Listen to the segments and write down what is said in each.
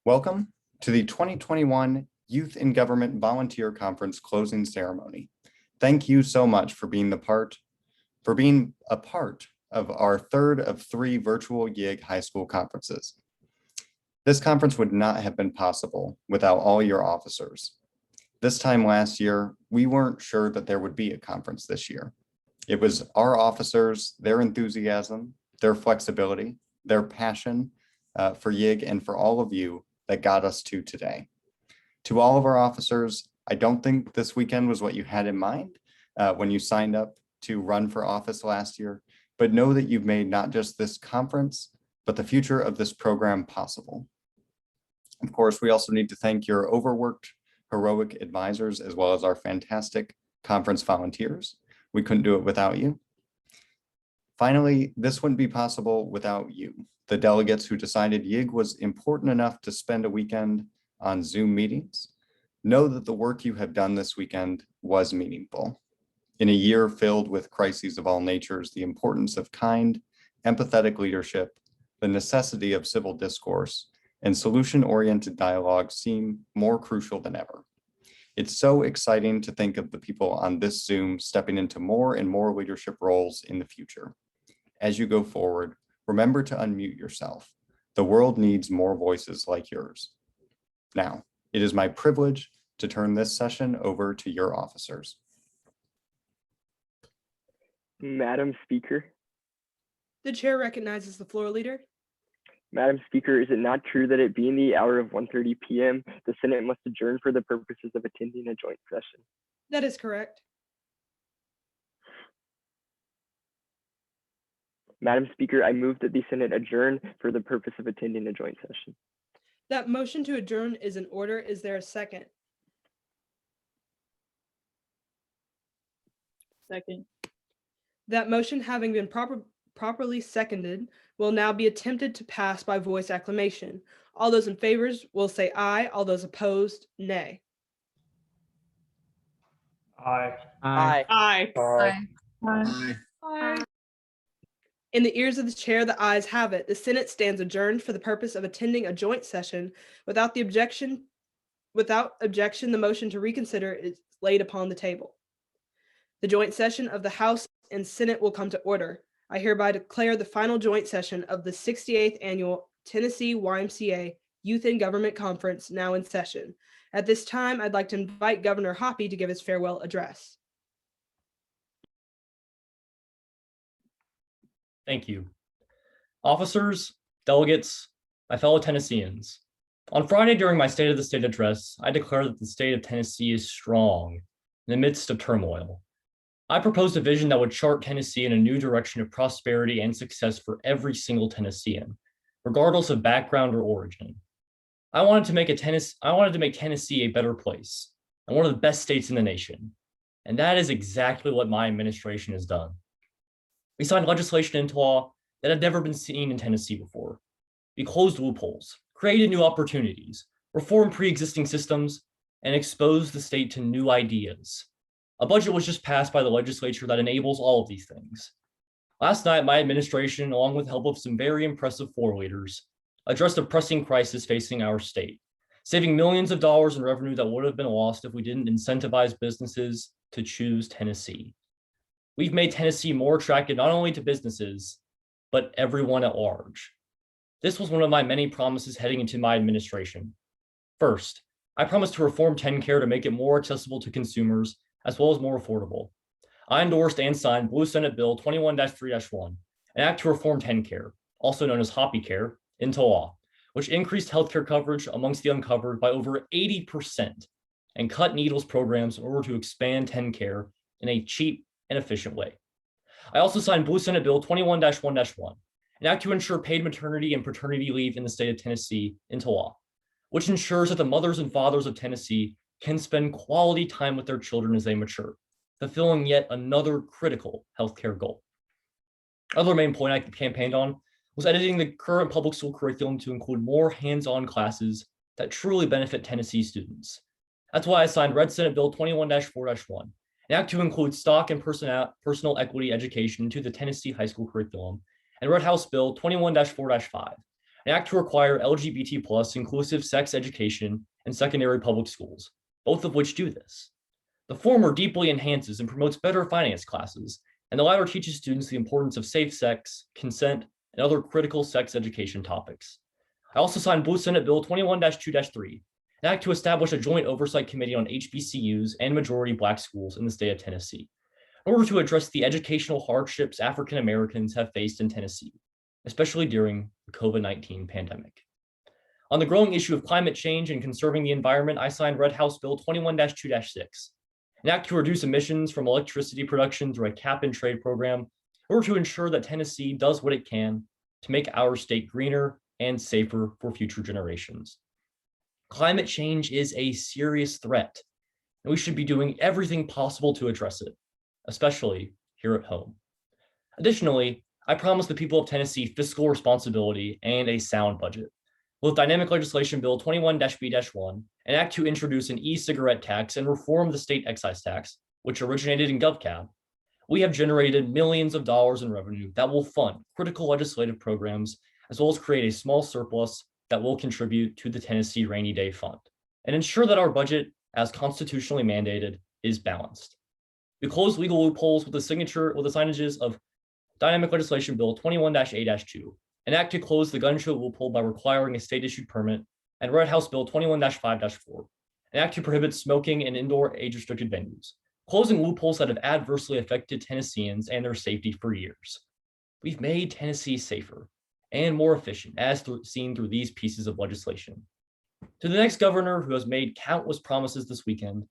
Welcome to the 2021 Youth in Government Volunteer Conference closing ceremony. Thank you so much for being a part of our third of 3 virtual YIG high school conferences. This conference would not have been possible without all your officers. This time last year, we weren't sure that there would be a conference this year. It was our officers, their enthusiasm, their flexibility, their passion for YIG, and for all of you that got us to today. To all of our officers, I don't think this weekend was what you had in mind when you signed up to run for office last year, but know that you've made not just this conference, but the future of this program possible. Of course, we also need to thank your overworked, heroic advisors, as well as our fantastic conference volunteers. We couldn't do it without you. Finally, this wouldn't be possible without you, the delegates who decided YIG was important enough to spend a weekend on Zoom meetings. Know that the work you have done this weekend was meaningful. In a year filled with crises of all natures, the importance of kind, empathetic leadership, the necessity of civil discourse, and solution-oriented dialogue seem more crucial than ever. It's so exciting to think of the people on this Zoom stepping into more and more leadership roles in the future. As you go forward, remember to unmute yourself. The world needs more voices like yours. Now, it is my privilege to turn this session over to your officers. Madam Speaker. The chair recognizes the floor leader. Madam Speaker, is it not true that it being the hour of 1:30 p.m., the Senate must adjourn for the purposes of attending a joint session? That is correct. Madam Speaker, I move that the Senate adjourn for the purpose of attending a joint session. That motion to adjourn is in order. Is there a second? Second. That motion having been properly seconded will now be attempted to pass by voice acclamation. All those in favor will say aye. All those opposed, nay. Aye. Aye. Aye. Aye. Aye. In the ears of the chair, the ayes have it. The Senate stands adjourned for the purpose of attending a joint session. Without objection, the motion to reconsider is laid upon the table. The joint session of the House and Senate will come to order. I hereby declare the final joint session of the 68th Annual Tennessee YMCA Youth in Government Conference now in session. At this time, I'd like to invite Governor Hoppe to give his farewell address. Thank you. Officers, delegates, my fellow Tennesseans. On Friday during my State of the State address, I declared that the state of Tennessee is strong in the midst of turmoil. I proposed a vision that would chart Tennessee in a new direction of prosperity and success for every single Tennessean, regardless of background or origin. I wanted to make Tennessee a better place and one of the best states in the nation. And that is exactly what my administration has done. We signed legislation into law that had never been seen in Tennessee before. We closed loopholes, created new opportunities, reformed pre-existing systems, and exposed the state to new ideas. A budget was just passed by the legislature that enables all of these things. Last night, my administration, along with the help of some very impressive floor leaders, addressed a pressing crisis facing our state, saving millions of dollars in revenue that would have been lost if we didn't incentivize businesses to choose Tennessee. We've made Tennessee more attractive not only to businesses, but everyone at large. This was one of my many promises heading into my administration. First, I promised to reform TennCare to make it more accessible to consumers as well as more affordable. I endorsed and signed Blue Senate Bill 21-3-1, an act to reform TennCare, also known as Hoppe Care, into law, which increased healthcare coverage amongst the uncovered by over 80% and cut needles programs in order to expand TennCare in a cheap and efficient way. I also signed Blue Senate Bill 21-1-1, an act to ensure paid maternity and paternity leave in the state of Tennessee into law, which ensures that the mothers and fathers of Tennessee can spend quality time with their children as they mature, fulfilling yet another critical healthcare goal. Another main point I campaigned on was editing the current public school curriculum to include more hands-on classes that truly benefit Tennessee students. That's why I signed Red Senate Bill 21-4-1, an act to include stock and personal equity education into the Tennessee high school curriculum, and Red House Bill 21-4-5, an act to require LGBT plus inclusive sex education in secondary public schools, both of which do this. The former deeply enhances and promotes better finance classes, and the latter teaches students the importance of safe sex, consent, and other critical sex education topics. I also signed Blue Senate Bill 21-2-3, an act to establish a joint oversight committee on HBCUs and majority Black schools in the state of Tennessee, in order to address the educational hardships African Americans have faced in Tennessee, especially during the COVID-19 pandemic. On the growing issue of climate change and conserving the environment, I signed Red House Bill 21-2-6, an act to reduce emissions from electricity production through a cap and trade program in order to ensure that Tennessee does what it can to make our state greener and safer for future generations. Climate change is a serious threat, and we should be doing everything possible to address it, especially here at home. Additionally, I promise the people of Tennessee fiscal responsibility and a sound budget. With Dynamic Legislation Bill 21-B-1, an act to introduce an e-cigarette tax and reform the state excise tax, which originated in GovCab, we have generated millions of dollars in revenue that will fund critical legislative programs, as well as create a small surplus that will contribute to the Tennessee Rainy Day Fund and ensure that our budget, as constitutionally mandated, is balanced. We close legal loopholes with the signages of Dynamic Legislation Bill 21-A-2, an act to close the gun show loophole by requiring a state-issued permit, and Red House Bill 21-5-4, an act to prohibit smoking in indoor age-restricted venues, closing loopholes that have adversely affected Tennesseans and their safety for years. We've made Tennessee safer and more efficient, as seen through these pieces of legislation. To the next governor who has made countless promises this weekend,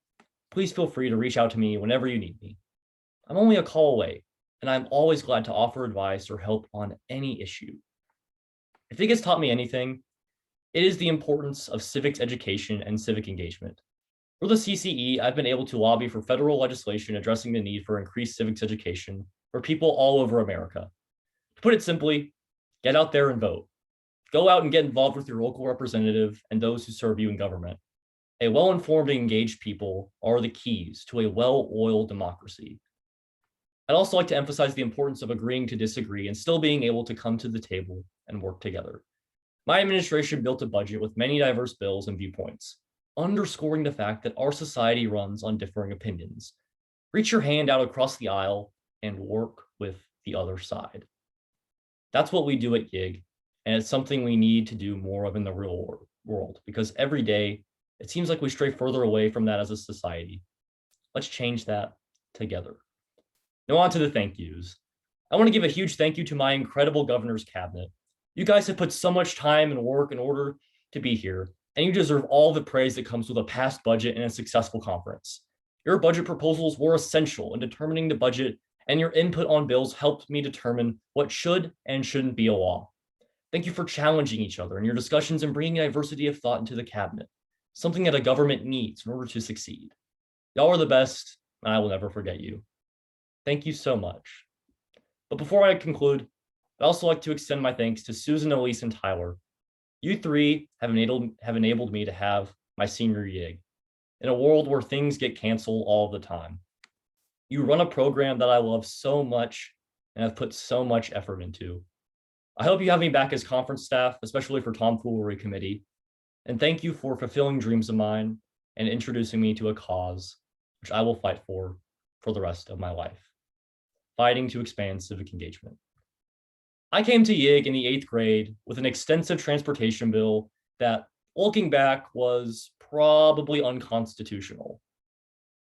please feel free to reach out to me whenever you need me. I'm only a call away, and I'm always glad to offer advice or help on any issue. If YIG has taught me anything, it is the importance of civics education and civic engagement. For the CCE, I've been able to lobby for federal legislation addressing the need for increased civics education for people all over America. To put it simply, get out there and vote. Go out and get involved with your local representative and those who serve you in government. A well-informed and engaged people are the keys to a well-oiled democracy. I'd also like to emphasize the importance of agreeing to disagree and still being able to come to the table and work together. My administration built a budget with many diverse bills and viewpoints, underscoring the fact that our society runs on differing opinions. Reach your hand out across the aisle and work with the other side. That's what we do at YIG, and it's something we need to do more of in the real world, because every day it seems like we stray further away from that as a society. Let's change that together. Now on to the thank yous. I want to give a huge thank you to my incredible governor's cabinet. You guys have put so much time and work in order to be here, and you deserve all the praise that comes with a passed budget and a successful conference. Your budget proposals were essential in determining the budget, and your input on bills helped me determine what should and shouldn't be a law. Thank you for challenging each other in your discussions and bringing diversity of thought into the cabinet, something that a government needs in order to succeed. Y'all are the best, and I will never forget you. Thank you so much. But before I conclude, I'd also like to extend my thanks to Susan, Elise, and Tyler. You three have enabled me to have my senior YIG in a world where things get canceled all the time. You run a program that I love so much and have put so much effort into. I hope you have me back as conference staff, especially for Tomfoolery Committee. And thank you for fulfilling dreams of mine and introducing me to a cause which I will fight for the rest of my life. Fighting to expand civic engagement. I came to YIG in the 8th grade with an extensive transportation bill that, looking back, was probably unconstitutional.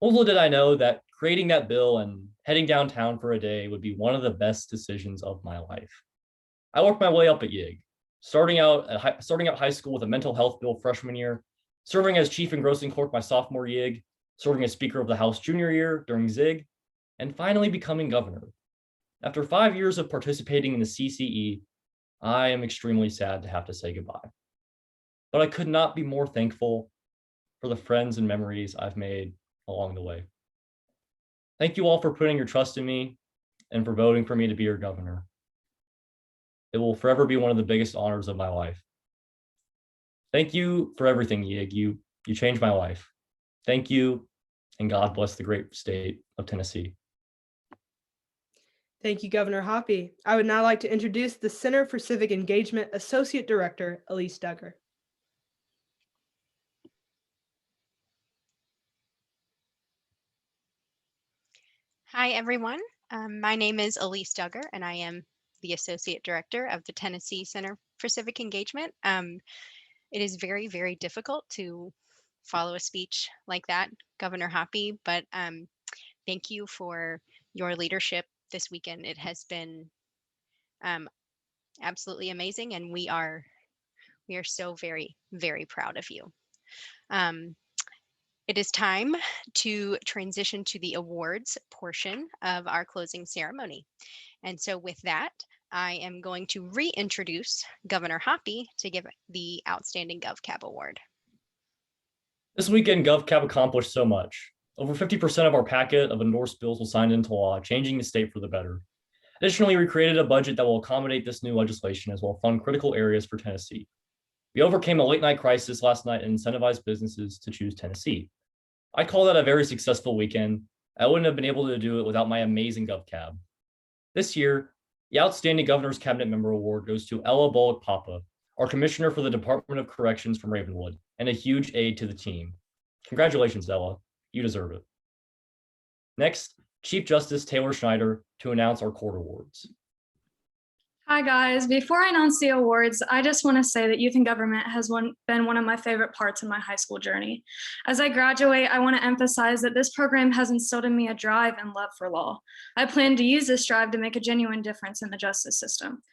Little did I know that creating that bill and heading downtown for a day would be one of the best decisions of my life. I worked my way up at YIG, starting out high school with a mental health bill freshman year, serving as chief engrossing clerk my sophomore YIG, serving as Speaker of the House junior year during ZIG, and finally becoming governor. After 5 years of participating in the CCE, I am extremely sad to have to say goodbye. But I could not be more thankful for the friends and memories I've made along the way. Thank you all for putting your trust in me and for voting for me to be your governor. It will forever be one of the biggest honors of my life. Thank you for everything, YIG. You changed my life. Thank you, and God bless the great state of Tennessee. Thank you, Governor Hoppy. I would now like to introduce the Center for Civic Engagement Associate Director, Elise Duggar. Hi, everyone. My name is Elise Duggar, and I am the Associate Director of the Tennessee Center for Civic Engagement. It is very, very difficult to follow a speech like that, Governor Hoppy, but thank you for your leadership this weekend. It has been absolutely amazing, and we are so very, very proud of you. It is time to transition to the awards portion of our closing ceremony. And so with that, I am going to reintroduce Governor Hoppy to give the Outstanding GovCab Award. This weekend, GovCab accomplished so much. Over 50% of our packet of endorsed bills was signed into law, changing the state for the better. Additionally, we created a budget that will accommodate this new legislation as well as fund critical areas for Tennessee. We overcame a late night crisis last night and incentivized businesses to choose Tennessee. I call that a very successful weekend. I wouldn't have been able to do it without my amazing GovCab. This year, the Outstanding Governor's Cabinet Member Award goes to Ella Bullock-Papa, our Commissioner for the Department of Corrections from Ravenwood, and a huge aid to the team. Congratulations, Ella. You deserve it. Next, Chief Justice Taylor Schneider to announce our court awards. Hi guys, before I announce the awards, I just want to say that youth in government has been one of my favorite parts of my high school journey. As I graduate, I want to emphasize that this program has instilled in me a drive and love for law. I plan to use this drive to make a genuine difference in the justice system.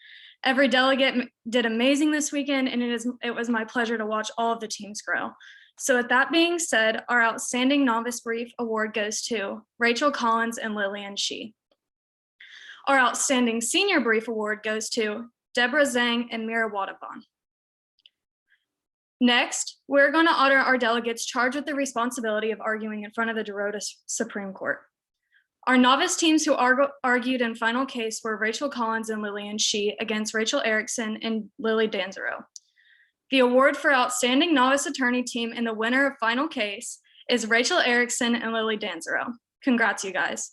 Every delegate did amazing this weekend, and it was my pleasure to watch all of the teams grow. So with that being said, our Outstanding Novice Brief Award goes to Rachel Collins and Lillian Shee. Our Outstanding Senior Brief Award goes to Deborah Zhang and Mira Wadavon. Next, we're going to honor our delegates charged with the responsibility of arguing in front of the Dorota Supreme Court. Our novice teams who argued in final case were Rachel Collins and Lillian Shee against Rachel Erickson and Lily Danzero. The award for Outstanding Novice Attorney Team and the winner of final case is Rachel Erickson and Lily Danzero. Congrats, you guys.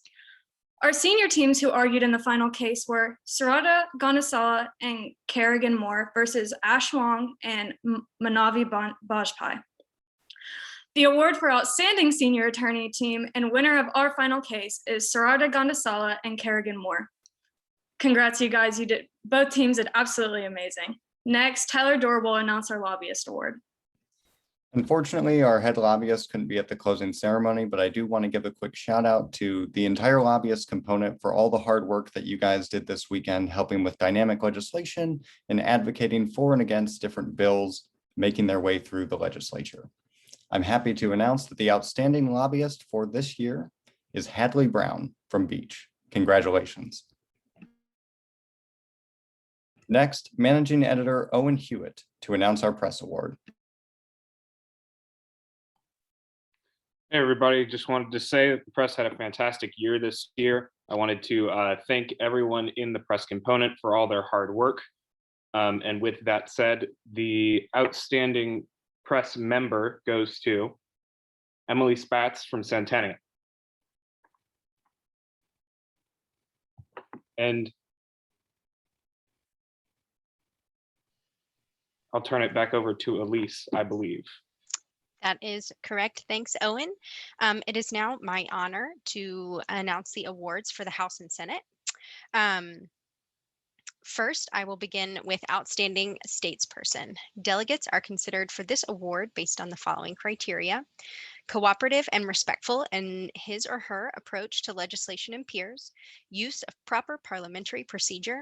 Our senior teams who argued in the final case were Sarada Ghanasawa and Kerrigan Moore versus Ash Wong and Manavi Bajpai. The award for Outstanding Senior Attorney Team and winner of our final case is Sarada Ghanasawa and Kerrigan Moore. Congrats, you guys. Both teams did absolutely amazing. Next, Tyler Dorr will announce our Lobbyist Award. Unfortunately, our head lobbyist couldn't be at the closing ceremony, but I do want to give a quick shout out to the entire lobbyist component for all the hard work that you guys did this weekend, helping with dynamic legislation and advocating for and against different bills making their way through the legislature. I'm happy to announce that the outstanding lobbyist for this year is Hadley Brown from Beach. Congratulations. Next, Managing Editor Owen Hewitt to announce our press award. Hey everybody, just wanted to say that the press had a fantastic year this year. I wanted to thank everyone in the press component for all their hard work. And with that said, the outstanding press member goes to Emily Spatz from Centennial. And I'll turn it back over to Elise, I believe. That is correct. Thanks, Owen. It is now my honor to announce the awards for the House and Senate. First, I will begin with Outstanding Statesperson. Delegates are considered for this award based on the following criteria: cooperative and respectful in his or her approach to legislation and peers, use of proper parliamentary procedure,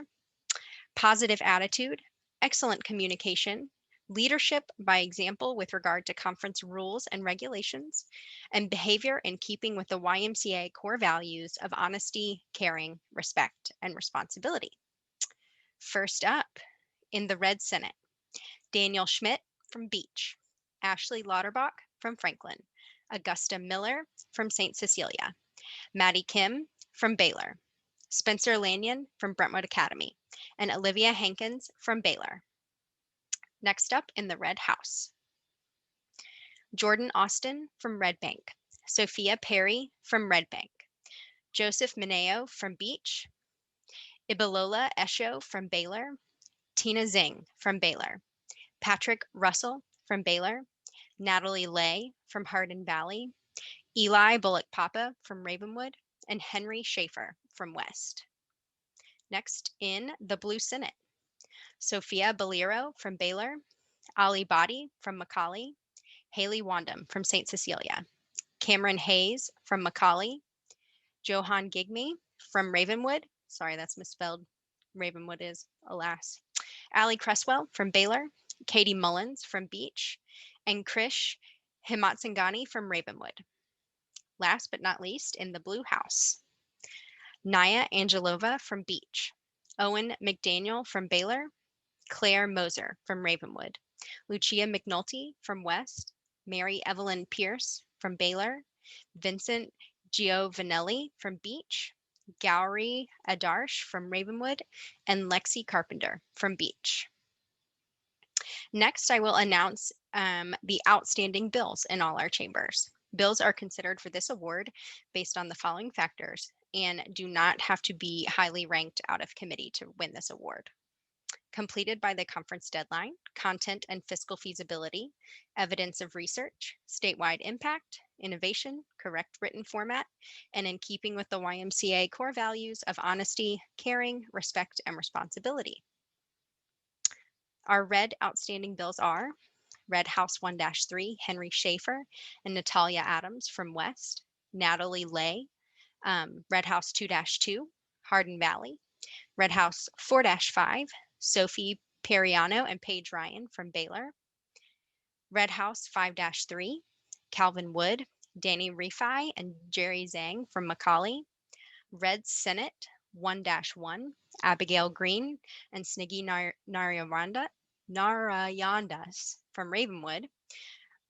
positive attitude, excellent communication, leadership by example with regard to conference rules and regulations, and behavior in keeping with the YMCA core values of honesty, caring, respect, and responsibility. First up, in the Red Senate, Daniel Schmidt from Beach, Ashley Lauterbach from Franklin, Augusta Miller from St. Cecilia, Maddie Kim from Baylor, Spencer Lanyon from Brentwood Academy, and Olivia Hankins from Baylor. Next up in the Red House, Jordan Austin from Red Bank, Sophia Perry from Red Bank, Joseph Mineo from Beach, Ibalola Esho from Baylor, Tina Zing from Baylor, Patrick Russell from Baylor, Natalie Lay from Hardin Valley, Eli Bullock-Papa from Ravenwood, and Henry Schaefer from West. Next in the Blue Senate, Sophia Bolero from Baylor, Ali Body from Macaulay, Haley Wandham from St. Cecilia, Cameron Hayes from Macaulay, Johan Gigme from Ravenwood. Sorry, that's misspelled. Ravenwood is, alas. Allie Cresswell from Baylor, Katie Mullins from Beach, and Krish Himatsangani from Ravenwood. Last but not least, in the Blue House, Naya Angelova from Beach, Owen McDaniel from Baylor, Claire Moser from Ravenwood, Lucia McNulty from West, Mary Evelyn Pierce from Baylor, Vincent Giovanelli from Beach, Gowrie Adarsh from Ravenwood, and Lexi Carpenter from Beach. Next, I will announce the outstanding bills in all our chambers. Bills are considered for this award based on the following factors and do not have to be highly ranked out of committee to win this award. Completed by the conference deadline, content and fiscal feasibility, evidence of research, statewide impact, innovation, correct written format, and in keeping with the YMCA core values of honesty, caring, respect, and responsibility. Our red outstanding bills are Red House 1-3, Henry Schaefer and Natalia Adams from West, Natalie Lay, Red House 2-2, Hardin Valley, Red House 4-5, Sophie Periano and Paige Ryan from Baylor, Red House 5-3, Calvin Wood, Danny Refi and Jerry Zhang from Macaulay, Red Senate 1-1, Abigail Green and Sniggy Narayandas from Ravenwood,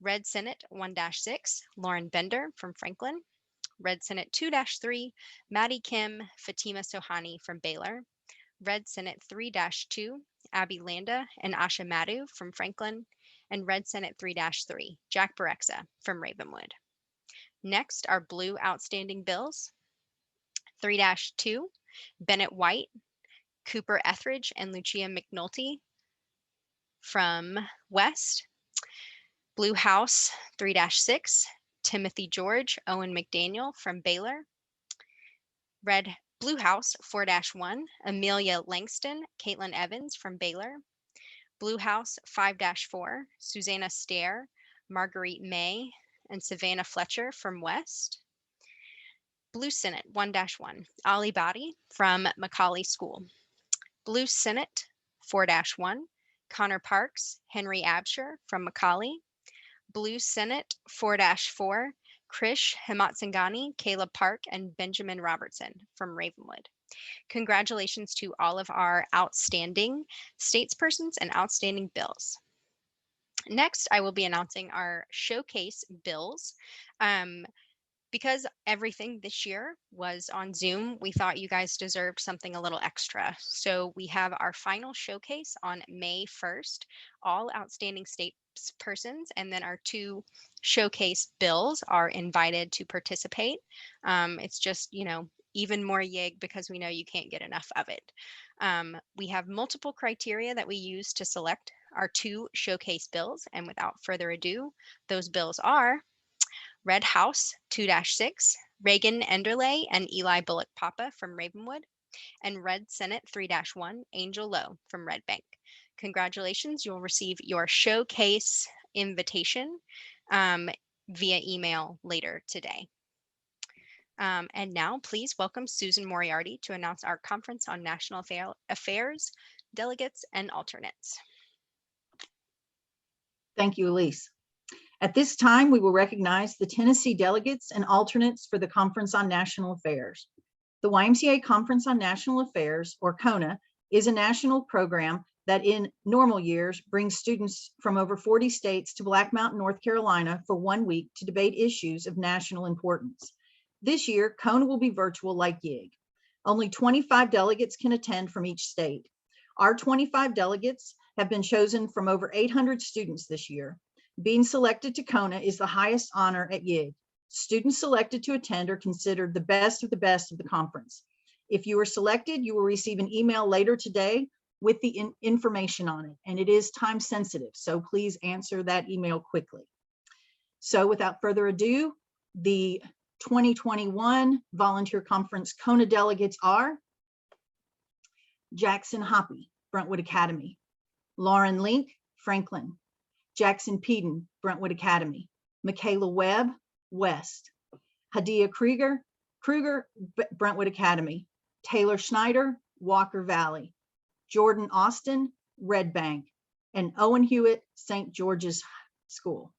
Red Senate 1-6, Lauren Bender from Franklin, Red Senate 2-3, Maddie Kim, Fatima Sohani from Baylor, Red Senate 3-2, Abby Landa and Asha Madhu from Franklin, and Red Senate 3-3, Jack Barexa from Ravenwood. Next are blue outstanding bills. 3-2, Bennett White, Cooper Etheridge, and Lucia McNulty from West. Blue House 3-6, Timothy George, Owen McDaniel from Baylor. Blue House 4-1, Amelia Langston, Caitlin Evans from Baylor. Blue House 5-4, Susanna Stair, Marguerite May, and Savannah Fletcher from West. Blue Senate 1-1, Ali Body from Macaulay School. Blue Senate 4-1, Connor Parks, Henry Absher from Macaulay. Blue Senate 4-4, Krish Himatsangani, Caleb Park, and Benjamin Robertson from Ravenwood. Congratulations to all of our outstanding statespersons and outstanding bills. Next, I will be announcing our showcase bills. Because everything this year was on Zoom, we thought you guys deserved something a little extra. So we have our final showcase on May 1st, all outstanding statespersons, and then our 2 showcase bills are invited to participate. It's just, even more YIG because we know you can't get enough of it. We have multiple criteria that we use to select our 2 showcase bills. And without further ado, those bills are Red House 2-6, Reagan Enderle and Eli Bullock-Papa from Ravenwood, and Red Senate 3-1, Angel Lowe from Red Bank. Congratulations, you'll receive your showcase invitation via email later today. And now please welcome Susan Moriarty to announce our Conference on National Affairs, delegates and alternates. Thank you, Elise. At this time, we will recognize the Tennessee delegates and alternates for the Conference on National Affairs. The YMCA Conference on National Affairs, or CONA, is a national program that in normal years brings students from over 40 states to Black Mountain, North Carolina for 1 week to debate issues of national importance. This year, CONA will be virtual like YIG. Only 25 delegates can attend from each state. Our 25 delegates have been chosen from over 800 students this year. Being selected to CONA is the highest honor at YIG. Students selected to attend are considered the best of the conference. If you were selected, you will receive an email later today with the information on it, and it is time sensitive, so please answer that email quickly. So without further ado, the 2021 Volunteer Conference Kona delegates are Jackson Hoppy, Brentwood Academy; Lauren Link, Franklin; Jackson Peden, Brentwood Academy; Michaela Webb, West; Hadia Krieger, Brentwood Academy; Taylor Schneider, Walker Valley; Jordan Austin, Red Bank; and Owen Hewitt, St. George's School.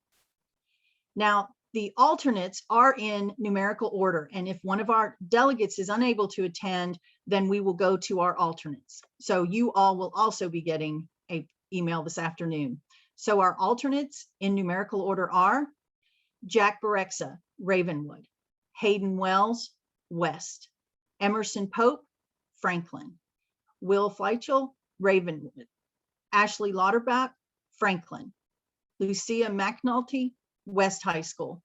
Now, the alternates are in numerical order, and if one of our delegates is unable to attend, then we will go to our alternates. So you all will also be getting an email this afternoon. So our alternates in numerical order are Jack Barexa, Ravenwood; Hayden Wells, West; Emerson Pope, Franklin; Will Fleischel, Ravenwood; Ashley Lauterbach, Franklin; Lucia McNulty, West High School;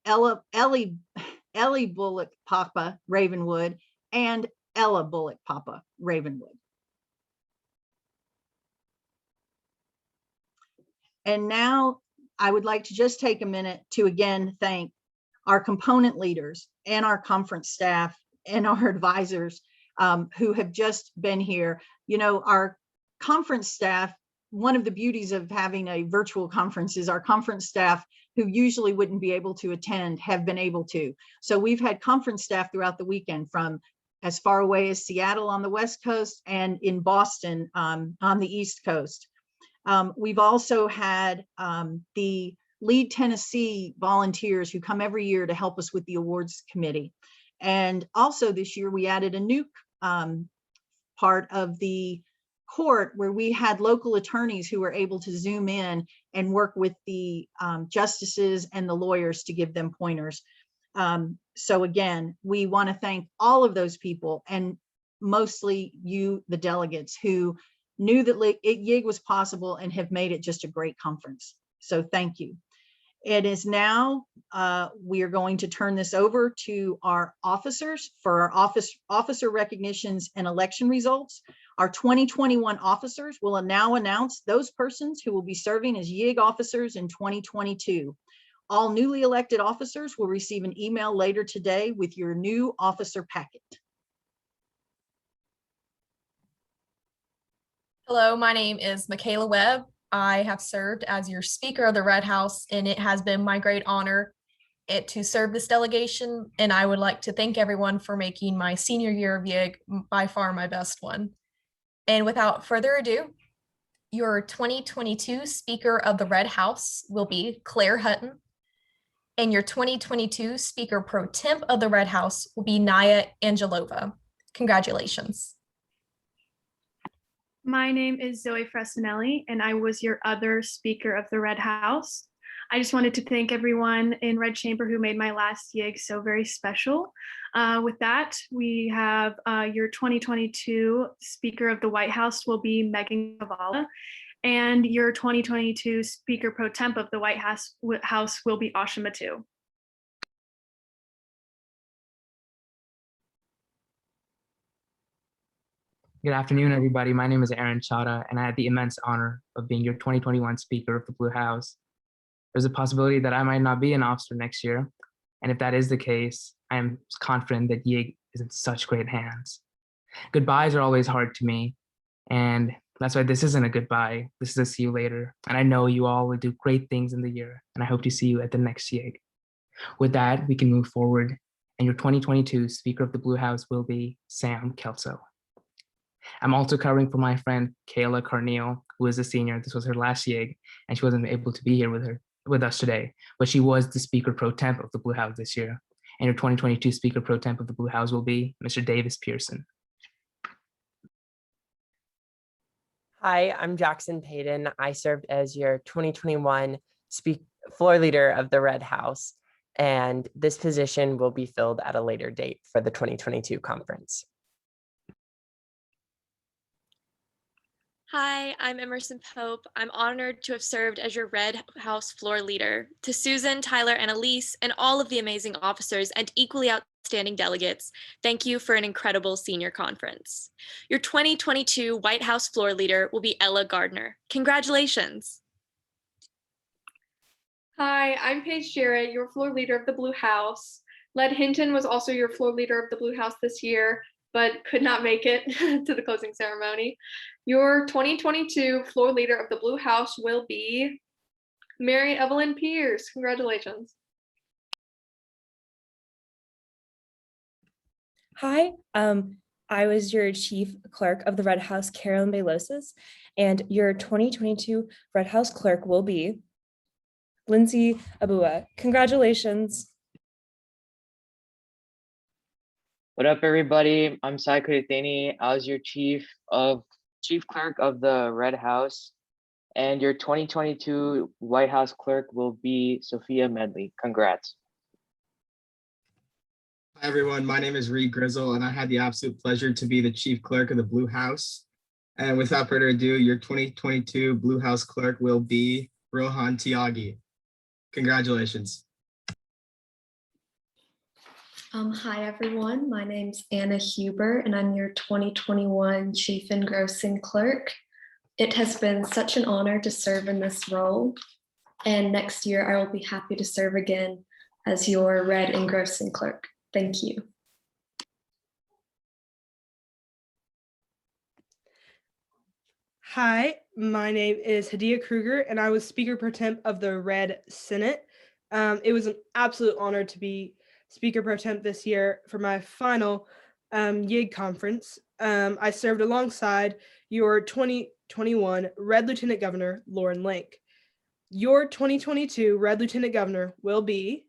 Ellie Bullock Papa, Ravenwood; and Ella Bullock Papa, Ravenwood. And now I would like to just take a minute to again thank our component leaders and our conference staff and our advisors who have just been here. You know, our conference staff, one of the beauties of having a virtual conference is our conference staff who usually wouldn't be able to attend have been able to. So we've had conference staff throughout the weekend from as far away as Seattle on the West Coast and in Boston on the East Coast. We've also had the Lead Tennessee volunteers who come every year to help us with the awards committee. And also this year we added a new part of the court where we had local attorneys who were able to zoom in and work with the justices and the lawyers to give them pointers. So again, we want to thank all of those people, and mostly you, the delegates, who knew that YIG was possible and have made it just a great conference. So thank you. It is now, we are going to turn this over to our officers for our officer recognitions and election results. Our 2021 officers will now announce those persons who will be serving as YIG officers in 2022. All newly elected officers will receive an email later today with your new officer packet. Hello, my name is Michaela Webb. I have served as your Speaker of the Red House, and it has been my great honor to serve this delegation. And I would like to thank everyone for making my senior year of YIG by far my best one. And without further ado, your 2022 Speaker of the Red House will be Claire Hutton, and your 2022 Speaker Pro Temp of the Red House will be Naya Angelova. Congratulations. My name is Zoe Fresinelli, and I was your other Speaker of the Red House. I just wanted to thank everyone in Red Chamber who made my last YIG so very special. With that, we have your 2022 Speaker of the White House will be Megan Cavallo, and your 2022 Speaker Pro Temp of the White House will be Asha Matu. Good afternoon, everybody. My name is Aaron Chada, and I had the immense honor of being your 2021 Speaker of the Blue House. There's a possibility that I might not be an officer next year, and if that is the case, I am confident that YIG is in such great hands. Goodbyes are always hard to me, and that's why this isn't a goodbye. This is a see you later, and I know you all will do great things in the year, and I hope to see you at the next YIG. With that, we can move forward, and your 2022 Speaker of the Blue House will be Sam Kelso. I'm also covering for my friend Kayla Carneal, who is a senior. This was her last YIG, and she wasn't able to be here with us today, but she was the Speaker Pro Temp of the Blue House this year. And your 2022 Speaker Pro Temp of the Blue House will be Mr. Davis Pearson. Hi, I'm Jackson Payton. I served as your 2021 floor leader of the Red House, and this position will be filled at a later date for the 2022 conference. Hi, I'm Emerson Pope. I'm honored to have served as your Red House floor leader. To Susan, Tyler, and Elise, and all of the amazing officers and equally outstanding outstanding delegates, thank you for an incredible senior conference. Your 2022 White House floor leader will be Ella Gardner. Congratulations. Hi, I'm Paige Jarrett, your floor leader of the Blue House. Led Hinton was also your floor leader of the Blue House this year, but could not make it to the closing ceremony. Your 2022 floor leader of the Blue House will be Mary Evelyn Pierce. Congratulations. Hi, I was your chief clerk of the Red House, Carolyn Bailosis, and your 2022 Red House clerk will be Lindsay Abua. Congratulations. What up, everybody? I'm Sai Kuriteni. I was your chief clerk of the Red House, and your 2022 White House clerk will be Sophia Medley. Congrats. Hi, everyone. My name is Reed Grizzle, and I had the absolute pleasure to be the chief clerk of the Blue House. And without further ado, your 2022 Blue House clerk will be Rohan Tiagi. Congratulations. Hi, everyone. My name's Anna Huber, and I'm your 2021 Chief Engrossing Clerk. It has been such an honor to serve in this role, and next year I will be happy to serve again as your Red Engrossing Clerk. Thank you. Hi, my name is Hadia Kruger, and I was Speaker Pro Temp of the Red Senate. It was an absolute honor to be Speaker Pro Temp this year for my final YIG conference. I served alongside your 2021 Red Lieutenant Governor, Lauren Lake. Your 2022 Red Lieutenant Governor will be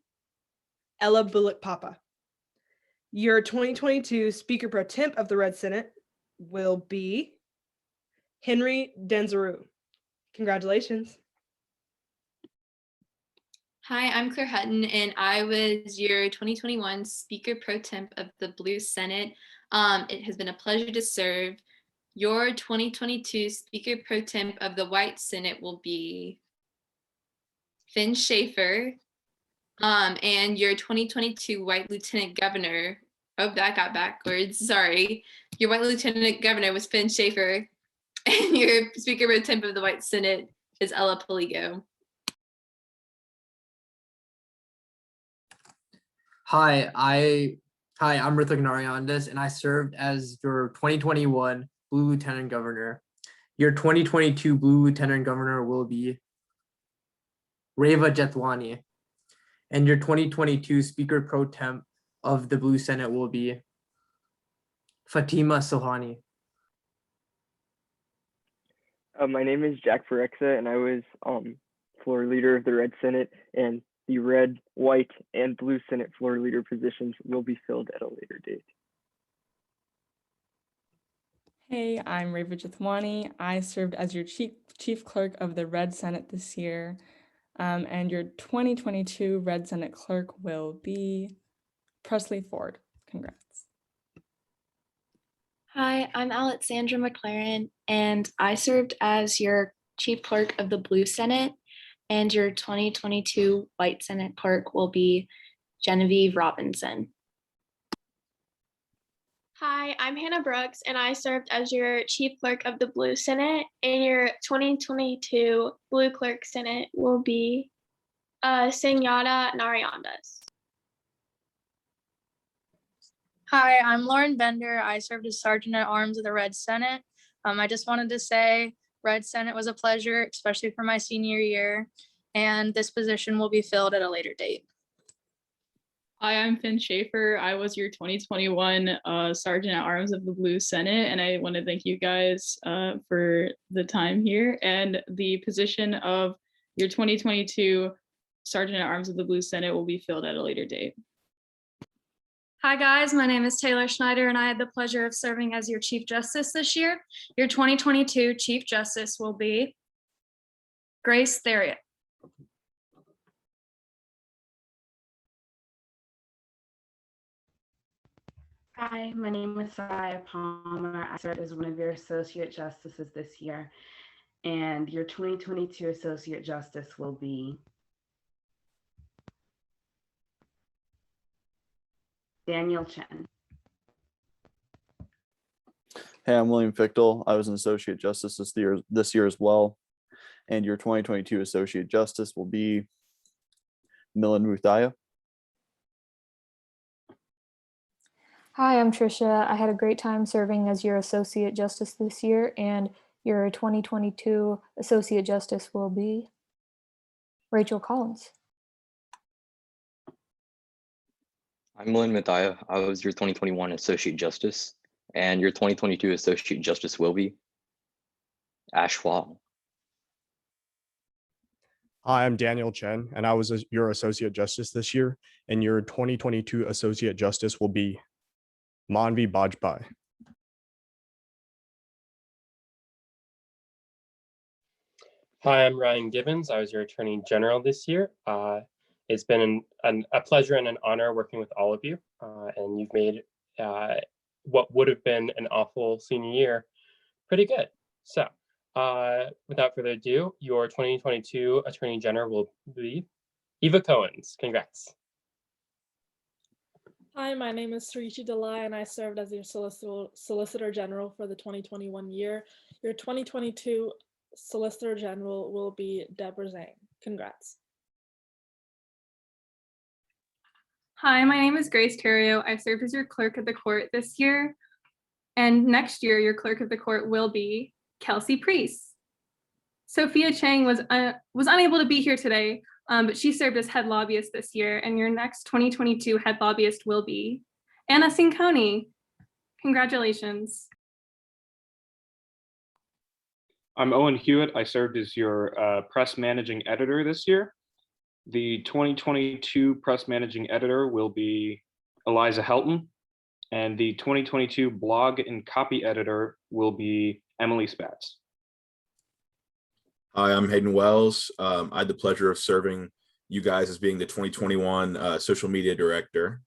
Ella Bullock Papa. Your 2022 Speaker Pro Temp of the Red Senate will be Henry Denzaru. Congratulations. Hi, I'm Claire Hutton, and I was your 2021 Speaker Pro Temp of the Blue Senate. It has been a pleasure to serve. Your 2022 Speaker Pro Temp of the White Senate will be Finn Schaefer. And your 2022 White Lieutenant Governor, oh, that got backwards, sorry. Your White Lieutenant Governor was Finn Schaefer, and your Speaker Pro Temp of the White Senate is Ella Poligo. Hi, I'm Ritik Narayandas, and I served as your 2021 Blue Lieutenant Governor. Your 2022 Blue Lieutenant Governor will be Reva Jethwani, and your 2022 Speaker Pro Temp of the Blue Senate will be Fatima Sohani. My name is Jack Ferexa, and I was floor leader of the Red Senate, and the Red, White, and Blue Senate floor leader positions will be filled at a later date. Hey, I'm Reva Jithwani. I served as your chief clerk of the Red Senate this year. And your 2022 Red Senate clerk will be Presley Ford. Congrats. Hi, I'm Alexandra McLaren, and I served as your chief clerk of the Blue Senate, and your 2022 White Senate clerk will be Genevieve Robinson. Hi, I'm Hannah Brooks, and I served as your Chief Clerk of the Blue Senate, and your 2022 Blue Clerk Senate will be Senora Narayandas. Hi, I'm Lauren Bender. I served as Sergeant at Arms of the Red Senate. I just wanted to say Red Senate was a pleasure, especially for my senior year, and this position will be filled at a later date. Hi, I'm Finn Schaefer. I was your 2021 Sergeant at Arms of the Blue Senate, and I want to thank you guys for the time here. And the position of your 2022 Sergeant at Arms of the Blue Senate will be filled at a later date. Hi guys, my name is Taylor Schneider and I had the pleasure of serving as your Chief Justice this year. Your 2022 Chief Justice will be Grace Theriot. Hi, my name is Saraya Palmer. I served as one of your Associate Justices this year, and your 2022 Associate Justice will be Daniel Chen. Hey, I'm William Fichtel. I was an Associate Justice this year as well. And your 2022 Associate Justice will be Milan Muthaya. Hi, I'm Trisha. I had a great time serving as your Associate Justice this year, and your 2022 Associate Justice will be Rachel Collins. I'm Milan Muthaya. I was your 2021 Associate Justice, and your 2022 Associate Justice will be Ash Wall. Hi, I'm Daniel Chen, and I was your Associate Justice this year, and your 2022 Associate Justice will be Manvi Bajpai. Hi, I'm Ryan Gibbons. I was your Attorney General this year. It's been a pleasure and an honor working with all of you, and you've made what would have been an awful senior year pretty good. So without further ado, your 2022 Attorney General will be Eva Cohens. Congrats. Hi, my name is Srichi Delai, and I served as your Solicitor General for the 2021 year. Your 2022 Solicitor General will be Deborah Zhang. Congrats. Hi, my name is Grace Terrio. I served as your Clerk of the Court this year. And next year, your Clerk of the Court will be Kelsey Priest. Sophia Chang was unable to be here today, but she served as head lobbyist this year, and your next 2022 head lobbyist will be Anna Cinconi. Congratulations. I'm Owen Hewitt. I served as your press managing editor this year. The 2022 press managing editor will be Eliza Helton, and the 2022 blog and copy editor will be Emily Spatz. Hi, I'm Hayden Wells. I had the pleasure of serving you guys as being the 2021 social media director.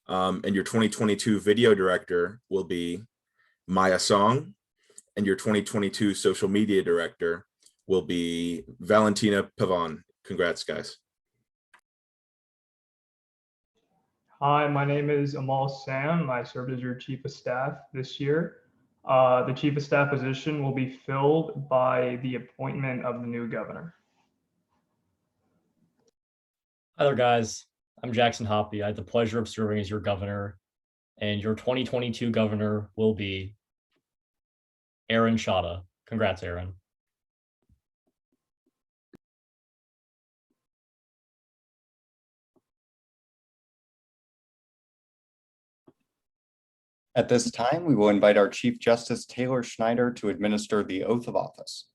And your 2022 video director will be Maya Song, and your 2022 social media director will be Valentina Pavon. Congrats, guys. Hi, my name is Amal Sam. I served as your Chief of Staff this year. The Chief of Staff position will be filled by the appointment of the new governor. Hi there, guys. I'm Jackson Hoppy. I had the pleasure of serving as your governor, and your 2022 governor will be Aaron Shada. Congrats, Aaron. At this time, we will invite our Chief Justice Taylor Schneider to administer the oath of office.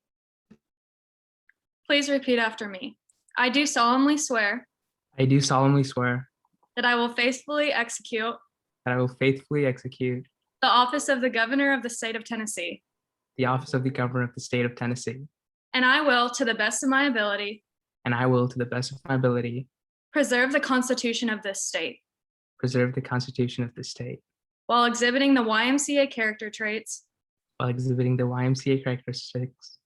Please repeat after me. I do solemnly swear I do solemnly swear that I will faithfully execute that I will faithfully execute the office of the Governor of the State of Tennessee, the office of the Governor of the State of Tennessee, and I will, to the best of my ability, and I will, to the best of my ability, preserve the Constitution of this state, preserve the Constitution of the state, while exhibiting the YMCA character traits while exhibiting the YMCA characteristics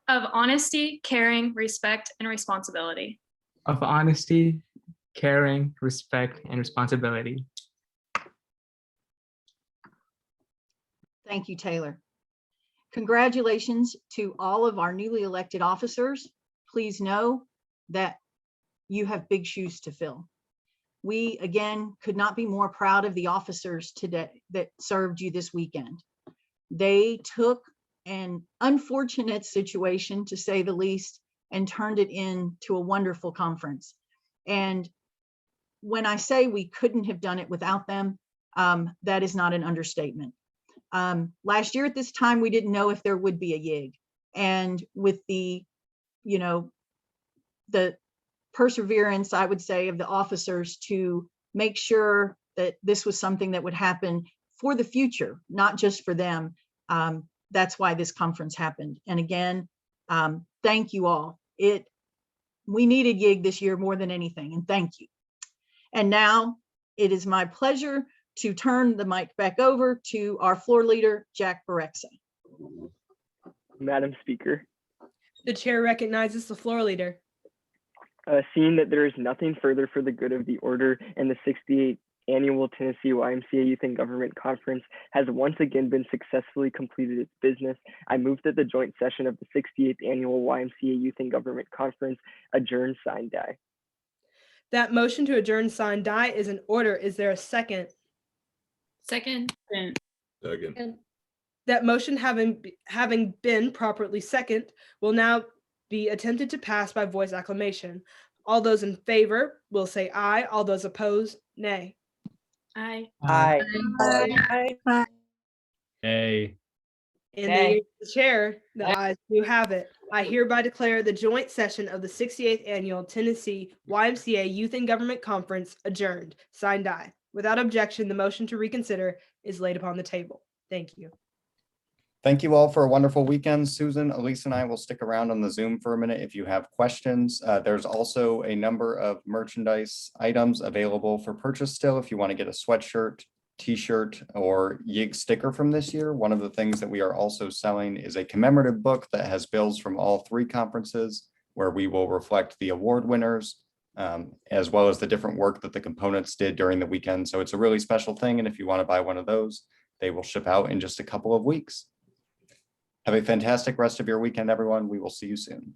of honesty, caring, respect, and responsibility. of honesty, caring, respect, and responsibility. Thank you, Taylor. Congratulations to all of our newly elected officers. Please know that you have big shoes to fill. We, again, could not be more proud of the officers today that served you this weekend. They took an unfortunate situation, to say the least, and turned it into a wonderful conference. And when I say we couldn't have done it without them, that is not an understatement. Last year at this time, we didn't know if there would be a YIG. And with the, the perseverance, I would say, of the officers to make sure that this was something that would happen for the future, not just for them. That's why this conference happened. And again, thank you all. We needed YIG this year more than anything, and thank you. And now it is my pleasure to turn the mic back over to our floor leader, Jack Barexa. Madam Speaker. The chair recognizes the floor leader. Seeing that there is nothing further for the good of the order and the annual Tennessee YMCA Youth and Government Conference has once again been successfully completed its business. I move that the joint session of the 68th Annual YMCA Youth and Government Conference adjourn, sign, die. That motion to adjourn, sign, die is in order. Is there a second? Second. Second. That motion having been properly second will now be attempted to pass by voice acclamation. All those in favor will say aye. All those opposed, nay. Aye. Aye. Hey. In the ears of the chair, the ayes do have it. I hereby declare the joint session of the 68th Annual Tennessee YMCA Youth and Government Conference adjourned. Signed, die. Without objection, the motion to reconsider is laid upon the table. Thank you. Thank you all for a wonderful weekend. Susan, Elise, and I will stick around on the Zoom for a minute if you have questions. There's also a number of merchandise items available for purchase still if you want to get a sweatshirt, t-shirt, or YIG sticker from this year. One of the things that we are also selling is a commemorative book that has bills from all three conferences where we will reflect the award winners, as well as the different work that the components did during the weekend. So it's a really special thing. And if you want to buy one of those, they will ship out in just a couple of weeks. Have a fantastic rest of your weekend, everyone. We will see you soon.